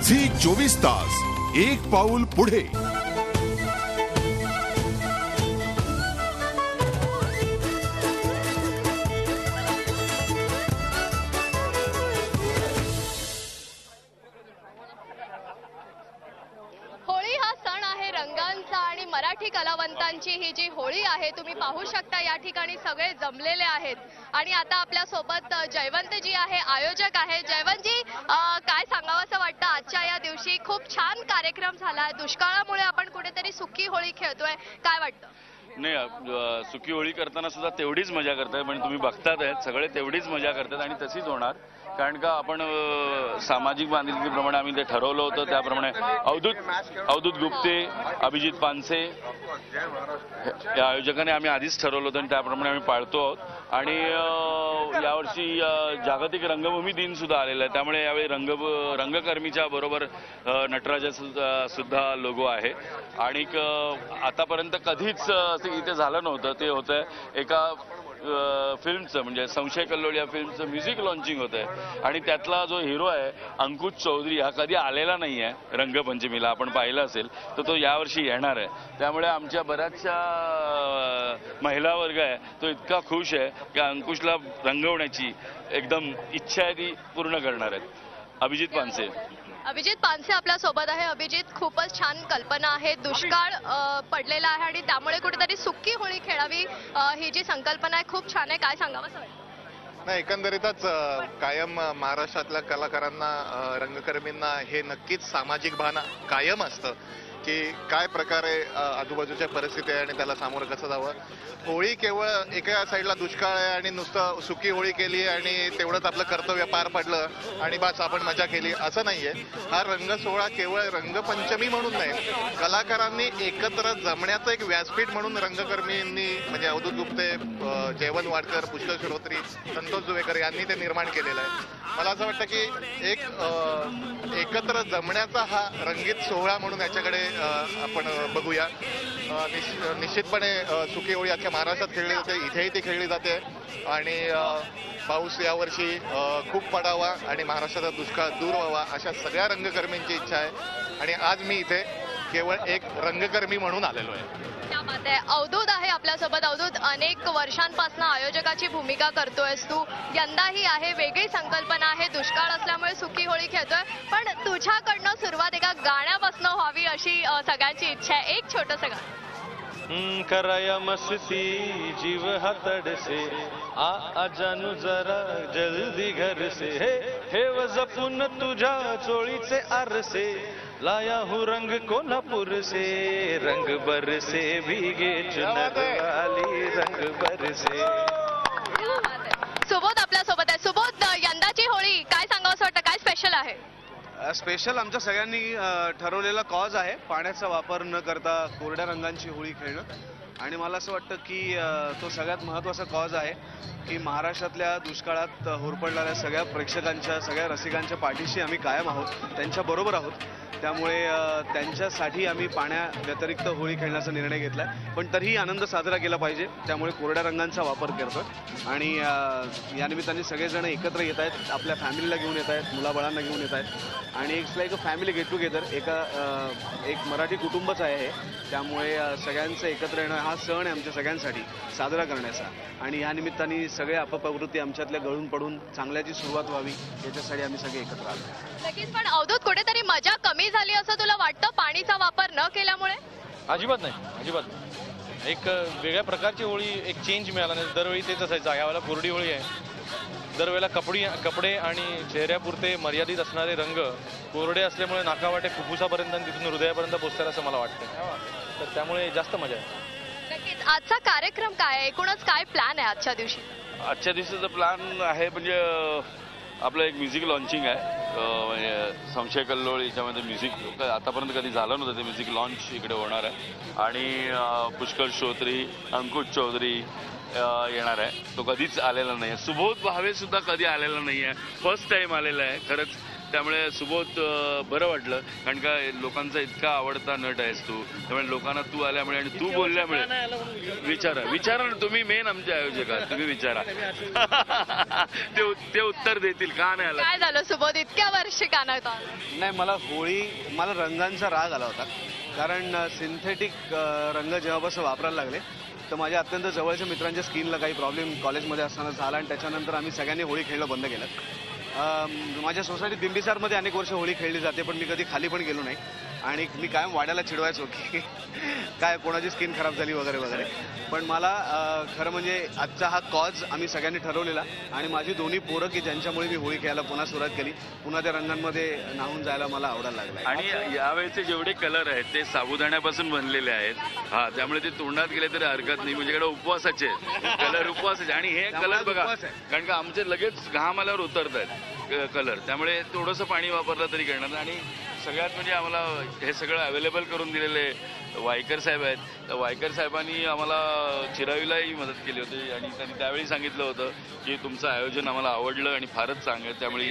Zee 24 तास एक पाऊल पुढे। होळी हा सण आहे रंगांचा आणि मराठी कलावंतांची ही जी होळी आहे तुम्ही पाहू शकता या ठिकाणी सगळे जमलेले आहेत। आणि आता आपल्या सोबत जयवंत जी आहे आयोजक आहे। जयवंत जी काय सांगावंसं वाटतं आजच्या या दिवशी खूप छान कार्यक्रम झाला। दुष्काळामुळे आपण कुठेतरी सुकी होळी खेळतोय, काय वाटतं? नाही, सुकी होळी करताना सुद्धा तेवढीच मजा करतायत, म्हणजे तुम्ही बघतात आहेत सगळे तेवढीच मजा करतात आणि तशीच होणार। कारण का आपण सामाजिक बांधिलकीप्रमाणे आम्ही ते ठरवलं होतं त्याप्रमाणे अवधूत गुप्ते, अभिजित पानसे या आयोजकाने आम्ही आधीच ठरवलं होतं आणि त्याप्रमाणे आम्ही पाळतो आहोत। आणि यावर्षी जागतिक रंगभूमी दिन सुद्धा आलेला आहे, त्यामुळे यावेळी रंगकर्मीच्या बरोबर नटराजा सुद्धा लोगो आहे। आणि आतापर्यंत कधीच इथे झालं नव्हतं, ते होतंय एका फिल्मचं म्हणजे संशय कल्लोळ या फिल्मचं म्युझिक लॉन्चिंग होत आहे आणि त्यातला जो हिरो आहे अंकुश चौधरी हा कधी आलेला नाही आहे रंगपंचमीला, आपण पाहिलं असेल तर तो यावर्षी येणार आहे। त्यामुळे आमच्या बऱ्याचशा महिला वर्ग आहे तो इतका खुश आहे की अंकुशला रंगवण्याची एकदम इच्छा आहे ती पूर्ण करणार आहेत। अभिजित पानसे आपल्या सोबत आहे। अभिजित, खूपच छान कल्पना आहे, दुष्काळ पडलेला आहे आणि त्यामुळे कुठेतरी सुकी होळी खेळावी ही जी संकल्पना आहे खूप छान आहे, काय सांगावं? नाही, एकंदरीतच कायम महाराष्ट्रातल्या कलाकारांना रंगकर्मींना हे नक्कीच सामाजिक भान कायम असतं की काय प्रकारे आजूबाजूच्या परिस्थिती आहे आणि त्याला सामोरं कसं जावं। होळी केवळ एका साईडला दुष्काळ आहे आणि नुसतं सुकी होळी केली आणि तेवढंच आपलं कर्तव्य पार पडलं आणि बस आपण मजा केली असं नाहीये। हा रंग सोहळा केवळ रंगपंचमी म्हणून नाही, कलाकारांनी एकत्र जमण्याचं एक व्यासपीठ म्हणून रंगकर्मींनी म्हणजे अवधूत गुप्ते, जयवंत वाडकर, पुष्कर श्रोत्री, संतोष जुवेकर यांनी ते निर्माण केलेलं आहे। मला असं वाटतं की एक एकत्र जमण्याचा हा रंगीत सोहळा म्हणून याच्याकडे आपण बघूया। निश्चितपणे सुकी होळी अख्ख्या महाराष्ट्रात खेळली जाते, इथेही ती खेळली जाते आणि पाऊस यावर्षी खूप पडावा आणि महाराष्ट्राचा दुष्काळ दूर व्हावा अशा सगळ्या रंगकर्मींची इच्छा आहे आणि आज मी इथे केवळ एक रंगकर्मी म्हणून आलेलो आहे। अवधूत आहे आपल्यासोबत। अवधूत, अनेक वर्षांपासून आयोजकाची भूमिका करतोयस तू, यंदाही आहे, वेगळी संकल्पना आहे, दुष्काळ असल्यामुळे सुकी होळी खेळतोय, पण तुझ्याकडनं सुरुवात एका गाण्यापासून व्हावी अशी सगळ्यांची इच्छा आहे। एक छोटंसं गाणं कराया मस्ती जीव हातड़ से आ जानू जरा जल्दी घर से हे जपून तुझ्या चोळीचे आरसे लाया हूँ रंग कोल्हापुर से रंग बरसे भीगे चुनर वाली रंग बरसे। सुबोध आपल्या सोबत आहे। सुबोध, यंदाची होळी काय सांगावं वाटतं, काय स्पेशल आहे? स्पेशल आमच्या सगळ्यांनी ठरवलेला कॉज आहे पाण्याचा वापर न करता कोरड्या रंगांची होळी खेळणं आणि मला असं वाटतं की तो सगळ्यात महत्त्वाचा कॉज आहे की महाराष्ट्रातल्या दुष्काळात होरपडणाऱ्या सगळ्या प्रेक्षकांच्या सगळ्या रसिकांच्या पाठीशी आम्ही कायम आहोत, त्यांच्याबरोबर आहोत। त्यामुळे त्यांच्यासाठी आम्ही पाण्या व्यतिरिक्त होळी खेळण्याचा निर्णय घेतला आहे, पण तरीही आनंद साजरा केला पाहिजे, त्यामुळे कोरड्या रंगांचा वापर करतो आणि या निमित्ताने सगळेजण एकत्र येत आहेत, आपल्या फॅमिलीला घेऊन येत आहेत, मुलाबाळांना घेऊन येत आहेत आणि it's like a family get together, एक मराठी कुटुंबच आहे हे। त्यामुळे सगळ्यांचं एकत्र येणं हा सण आहे आमच्या सगळ्यांसाठी साजरा करण्याचा आणि या निमित्ताने सगळे अपप्रवृत्ती आमच्यातल्या गळून पडून चांगल्याची सुरुवात व्हावी याच्यासाठी आम्ही सगळे एकत्र आलो। नक्कीच, पण अवधूत कुठेतरी मजा कमी झाली असं तुला वाटतं पाणीचा वापर न केल्यामुळे? अजिबात नाही, अजिबात नाही। एक वेगळ्या प्रकारची होळी, एक चेंज मिळाला नाही। दरवेळी तेच असायचं, यावेळेला कोरडी होळी आहे, दरवेळेला कपडे आणि चेहऱ्यापुरते मर्यादित असणारे रंग कोरडे असल्यामुळे नाकावाटे फुफ्फुसापर्यंत आणि तिथून हृदयापर्यंत पोहोचतात असं मला वाटतं, तर त्यामुळे जास्त मजा आहे। नक्कीच, आजचा कार्यक्रम काय आहे, एकूणच काय प्लॅन आहे आजच्या दिवशी? आजच्या दिवसाचा प्लॅन आहे म्हणजे आपलं एक म्युझिक लॉन्चिंग आहे, म्हणजे संशय कल्लोळ याच्यामध्ये म्युझिक आतापर्यंत कधी झालं नव्हतं, ते म्युझिक लॉन्च इकडे होणार आहे आणि पुष्कर श्रोत्री, अंकुश चौधरी येणार आहे, तो कधीच आलेला नाही आहे। सुबोध भावे सुद्धा कधी आलेला नाही आहे, फर्स्ट टाइम आलेला आहे खरंच, त्यामुळे सुबोध बरं वाटलं, कारण का लोकांचा इतका आवडता नट आहेस तू, त्यामुळे लोकांना तू आल्यामुळे आणि तू बोलल्यामुळे विचारा ना तुम्ही, मेन आमचे आयोजक आहात, तुम्ही विचारा. ते उत्तर देतील का नाही आला. काय झालं सुबोध, इतक्या वर्षी का नाही तो आला? नाही, मला रंगांचा राग आला होता, कारण सिंथेटिक रंग जेव्हापासून वापरायला लागले तर माझ्या अत्यंत जवळच्या मित्रांच्या स्किनला काही प्रॉब्लेम कॉलेजमध्ये असताना झाला आणि त्याच्यानंतर आम्ही सगळ्यांनी होळी खेळणं बंद केलं. माझ्या सोसायटीत बिंबिसारमध्ये अनेक वर्ष होळी खेळली जाते, पण मी कधी खाली पण गेलो नाही आणि मी कायम वाड्याला चिडवायचो की काय कोणाची स्किन खराब झाली वगैरे वगैरे. पण मला खरं म्हणजे आजचा हा कॉज आम्ही सगळ्यांनी ठरवलेला आणि माझी दोन्ही पोरं की ज्यांच्यामुळे मी होळी खेळायला पुन्हा सुरुवात केली, पुन्हा त्या रंगांमध्ये न्हावून जायला मला आवडायला लागलं. आणि यावेळेचे जेवढे कलर आहेत ते साबुदाण्यापासून बनलेले आहेत. हा, त्यामुळे ते तोंडात गेले तरी हरकत नाही, म्हणजे उपवासाचे कलर, उपवासाचे. आणि हे कलर बघा, कारण का आमचे लगेच घाम आल्यावर उतरत आहेत कलर, त्यामुळे थोडंसं पाणी वापरलं तरी करणार. आणि सगळ्यात म्हणजे आम्हाला हे सगळं अवेलेबल करून दिलेले वायकर साहेब आहेत. तर वायकर साहेबांनी आम्हाला चिरावीलाही मदत केली होती आणि त्यांनी त्यावेळी सांगितलं होतं की तुमचं आयोजन आम्हाला आवडलं आणि फारच चांगलं, त्यामुळे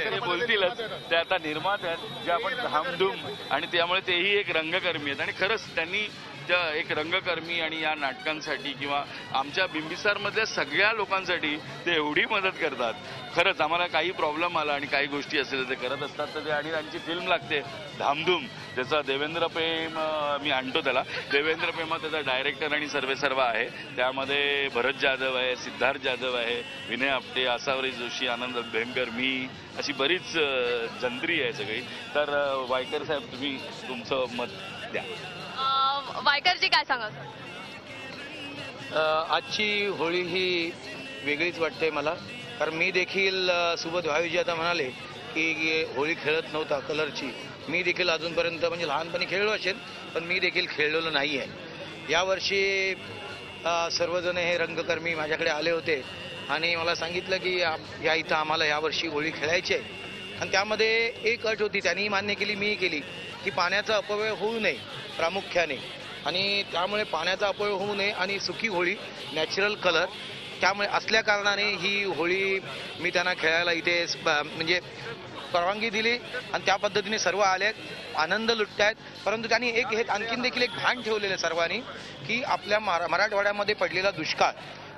ते बोलतीलच, ते आता निर्माते आहेत जे आपण धामधूम, आणि त्यामुळे तेही एक रंगकर्मी आहेत. आणि खरंच त्यांनी त्या एक रंगकर्मी आणि या नाटकांसाठी किंवा आमच्या बिंबिसारमधल्या सगळ्या लोकांसाठी ते एवढी मदत करतात. खरंच आम्हाला काही प्रॉब्लेम आला आणि काही गोष्टी असेल ते करत असतात. तर ते, आणि त्यांची फिल्म लागते धामधूम, त्याचा देवेंद्र प्रेम, मी आणतो त्याला, देवेंद्र प्रेमा त्याचा डायरेक्टर आणि सर्वेसर्वा आहे. त्यामध्ये भरत जाधव आहे, सिद्धार्थ जाधव आहे, विनय आपटे, आसावरी जोशी, आनंद भेंकर, मी, अशी बरीच जंत्री आहे सगळी. तर वायकर साहेब, तुम्ही तुमचं मत द्या. वायकरजी काय सांगा? आजची होळी ही वेगळीच वाटते मला, कारण मी देखील सुबोध भावीजी आता म्हणाले की होळी खेळत नव्हता कलरची, मी देखील अजूनपर्यंत म्हणजे लहानपणी खेळलो असेल, पण मी देखील खेळलेलो नाही आहे. यावर्षी सर्वजण हे रंगकर्मी माझ्याकडे आले होते आणि मला सांगितलं की या इथं आम्हाला यावर्षी होळी खेळायची आहे. आणि त्यामध्ये एक अट होती, त्यांनी मान्य केली, मी केली, की पाण्याचा अपव्यय होऊ नये प्रामुख्याने, आणि त्यामुळे पाण्याचा अपव्यय होऊ नये आणि सुकी होळी, नॅचरल कलर, त्यामुळे असल्या कारणाने ही होळी मी त्यांना खेळायला इथे म्हणजे परवानगी दिली आणि त्या पद्धतीने सर्व आले, आनंद लुटतायत. परंतु त्यांनी हे आणखीन देखील एक भान ठेवलेलं सर्वांनी की आपल्या मराठवाड्यामध्ये पडलेला दुष्काळ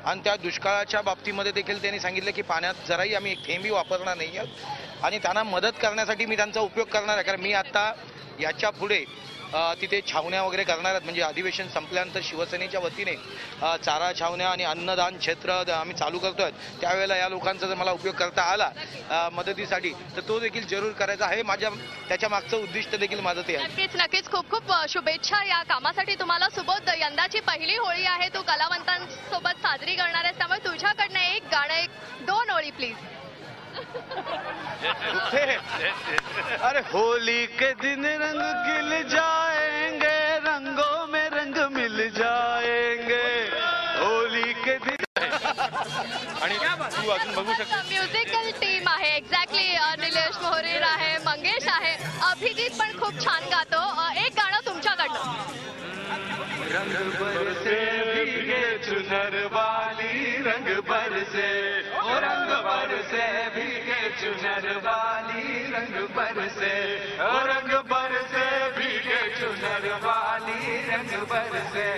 आणि त्या दुष्काळाच्या बाबतीमध्ये देखील त्यांनी सांगितलं की पाण्यात जराही आम्ही एक थेंबही वापरणार नाही आहोत आणि त्यांना मदत करण्यासाठी मी त्यांचा उपयोग करणार आहे. कारण मी आता याच्या पुढे तिथे छावण्या वगैरे करणार आहेत, म्हणजे अधिवेशन संपल्यानंतर शिवसेनेच्या वतीने चारा छावण्या आणि अन्नदान क्षेत्र आम्ही चालू करतोय. त्यावेळेला या लोकांचा जर मला उपयोग करता आला मदतीसाठी तर तो देखील जरूर करायचा आहे. त्याच्या मागचं उद्दिष्ट देखील माझं ते आहे. नक्कीच नक्कीच, खूप खूप शुभेच्छा या कामासाठी तुम्हाला. सुबोध, यंदाची पहिली होळी आहे, तू कलावंतांसोबत साजरी करणार आहेस, त्यामुळे तुझ्याकडनं एक गाणं, 2 ओळी प्लीज. अरे होली के दिन रंग खिल जाएंगे, रंगों में रंग मिल जाएंगे, होली के दिन. आणि तू अजून बघू शकतो म्युझिकल टीम आहे, एक्झॅक्टली. निलेश मोहरीर आहे, मंगेश आहे, अभिजित पण खूप छान गातो. एक गाणं तुमच्याकडनं. रंग बरसे भीगे चुनर वाली, रंग बरसे, ओ रंग बरसे भीगे चुनर वाली, रंग बरसे, ओ रंग बरसे भीगे चुनर वाली, रंग बरसे,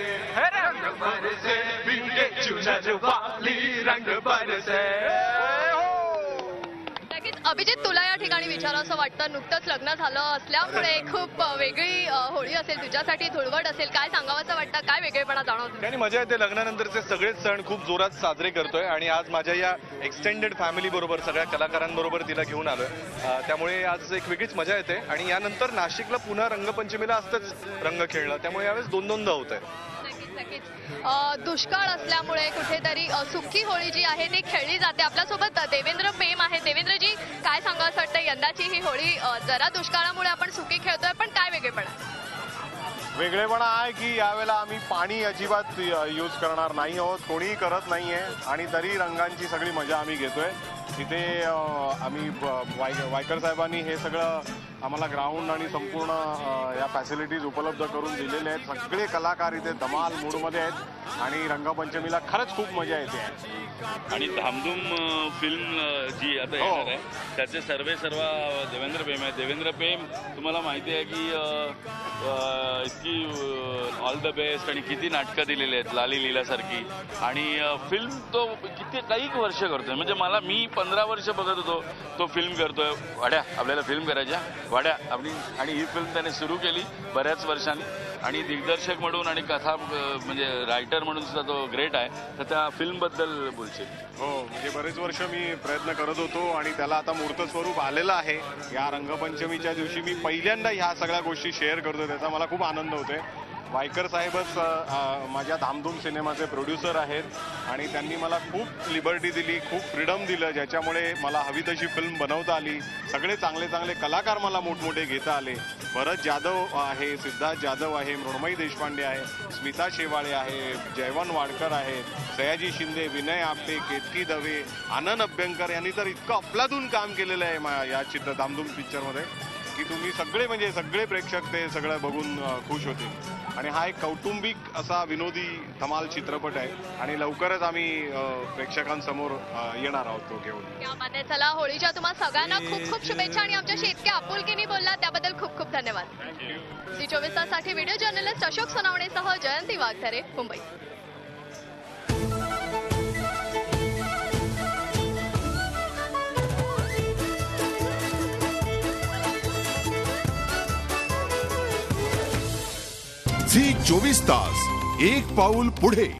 रंग बरसे भीगे चुनर वाली, रंग बरसे. अभिजित, तुला या ठिकाणी विचारावं असं वाटतं, नुकतंच लग्न झालं असल्यामुळे खूप वेगळी होळी असेल तुझ्यासाठी, धुळवट असेल, काय सांगावं असं वाटतं, काय वेगळेपणा जाणवतो? आणि मजा येते. लग्नानंतरचे सगळेच सण खूप जोरात साजरे करतोय आणि आज माझ्या या एक्सटेंडेड फॅमिली बरोबर सगळ्या कलाकारांबरोबर तिला घेऊन आलोय, त्यामुळे आज एक वेगळीच मजा येते. आणि यानंतर नाशिकला पुन्हा रंगपंचमीला असतंच रंग खेळणं, त्यामुळे यावेळेस 2-2दा होत आहे. दुष्काळ असल्यामुळे कुठेतरी सुखी होळी जी आहे ती खेळली जाते. आपल्यासोबत देवेंद्र प्रेम आहे. देवेंद्रजी, काय सांगा असं वाटतं, यंदाची ही होळी जरा दुष्काळामुळे आपण सुखी खेळतोय, पण काय वेगळेपणा? वेगळेपणा आहे की यावेळेला आम्ही पाणी अजिबात यूज करणार नाही आहोत, कोणीही करत नाहीये आणि तरी रंगांची सगळी मजा आम्ही घेतोय. तिथे आम्ही वायकर साहेबांनी हे सगळं आम्हाला ग्राउंड आणि संपूर्ण या फॅसिलिटीज उपलब्ध करून दिलेल्या आहेत. सगळे कलाकार इथे धमाल मूडमध्ये आहेत आणि रंगपंचमीला खरंच खूप मजा येते आहे. आणि धामधूम फिल्म जी आता येणार आहे त्याचे सर्व देवेंद्र पेम आहे. देवेंद्र पेम तुम्हाला माहिती आहे की इतकी ऑल द बेस्ट आणि किती नाटकं दिलेली आहेत, लाली लीलासारखी. आणि फिल्म तो किती काही वर्ष करतोय. म्हणजे मी 15 वर्ष बघत होतो तो फिल्म करतोय. वाड्या आपल्याला फिल्म करायच्या वाड्या आपली. आणि ही फिल्म त्याने सुरू केली बऱ्याच वर्षांनी आणि दिग्दर्शक म्हणून आणि कथा म्हणजे रायटर म्हणून सुद्धा तो ग्रेट आहे. तर त्या फिल्मबद्दल बोलशील? हो, म्हणजे बरेच वर्ष मी प्रयत्न करत होतो आणि त्याला आता मूर्त स्वरूप आलेलं आहे. या रंगपंचमीच्या दिवशी मी पहिल्यांदा ह्या सगळ्या गोष्टी शेअर करतो, त्याचा मला खूप आनंद होतोय. वायकर साहेबच माझ्या धामधूम सिनेमाचे प्रोड्युसर आहेत आणि त्यांनी मला खूप लिबर्टी दिली, खूप फ्रीडम दिलं, ज्याच्यामुळे मला हवी तशी फिल्म बनवता आली. सगळे चांगले चांगले कलाकार मला मोठमोठे घेता आले. भरत जाधव आहे, सिद्धार्थ जाधव आहे, मृण्मयी देशपांडे आहे, स्मिता शेवाळे आहे, जयवंत वाडकर आहे, सयाजी शिंदे, विनय आपटे, केतकी दवे, आनंद अभ्यंकर यांनी तर इतकं अफलातून काम केलेलं आहे या धामधूम पिक्चरमध्ये की तुम्ही सगळे प्रेक्षक ते सगळं बघून खुश होते. आणि हा एक कौटुंबिक असा विनोदी धमाल चित्रपट आहे आणि लवकरच आम्ही प्रेक्षकांसमोर येणार आहोत तो घेऊन. चला, होळीच्या तुम्हा सगळ्यांना खूप खूप शुभेच्छा आणि आमच्याशी इतक्या आपुलकीने बोलला त्याबद्दल खूप खूप धन्यवाद. झी 24 ताससाठी व्हिडिओ जर्नलिस्ट अशोक सोनावणेसह जयंती वाघथरे, मुंबई. झी 24 तास, एक पाऊल पुढे.